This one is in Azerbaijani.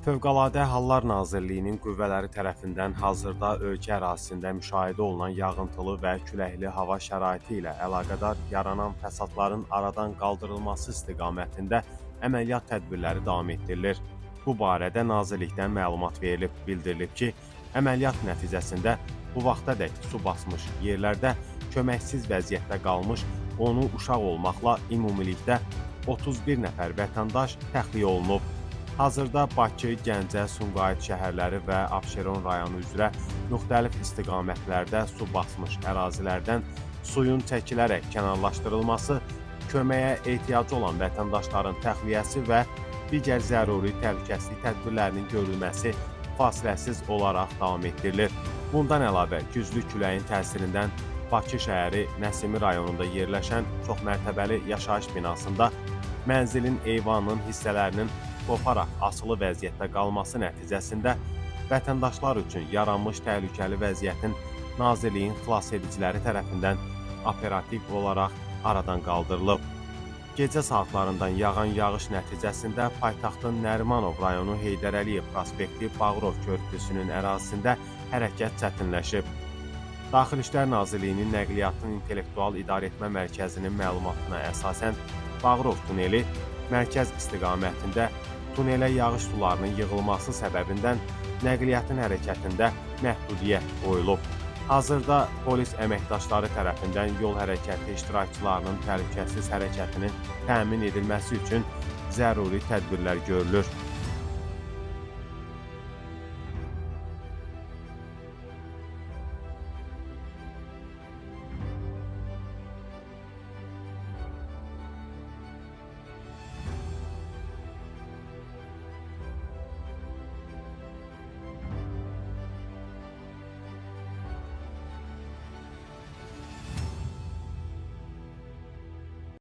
Fövqəladə Hallar Nazirliyinin qüvvələri tərəfindən hazırda ölkə ərazisində müşahidə olunan yağıntılı və küləkli hava şəraiti ilə əlaqədar yaranan fəsadların aradan qaldırılması istiqamətində əməliyyat tədbirləri davam etdirilir. Bu barədə Nazirlikdən məlumat verilib, bildirilib ki, əməliyyat nəticəsində bu vaxtadək su basmış yerlərdə köməksiz vəziyyətdə qalmış 10-u uşaq olmaqla ümumilikdə 31 nəfər vətəndaş təxliyə olunub. Hazırda Bakı, Gəncə, Sumqayıt şəhərləri və Abşeron rayonu üzrə müxtəlif istiqamətlərdə su basmış ərazilərdən suyun çəkilərək kənarlaşdırılması, köməyə ehtiyacı olan vətəndaşların təxliyəsi və digər zəruri təhlükəsizlik tədbirlərinin görülməsi fasiləsiz olaraq davam etdirilir. Bundan əlavə, güclü küləyin təsirindən Bakı şəhəri Nəsimi rayonunda yerləşən çoxmərtəbəli yaşayış binasında mənzilin eyvanının hissələrinin qoparaq asılı vəziyyətdə qalması nəticəsində vətəndaşlar üçün yaranmış təhlükəli vəziyyətin Nazirliyin xilasediciləri tərəfindən operativ olaraq aradan qaldırılıb. Gecə saatlarından yağan yağış nəticəsində paytaxtın Nərimanov rayonu Heydər Əliyev prospekti Bağırov körpüsünün ərazisində hərəkət çətinləşib. Daxili İşlər Nazirliyinin Nəqliyyatın İntellektual İdarəetmə Mərkəzinin məlumatına əsasən Bağırov tuneli mərkəz istiqamətində tunelə yağış sularının yığılması səbəbindən nəqliyyatın hərəkətində məhdudiyyət qoyulub. Hazırda polis əməkdaşları tərəfindən yol hərəkəti iştirakçılarının təhlükəsiz hərəkətinin təmin edilməsi üçün zəruri tədbirlər görülür.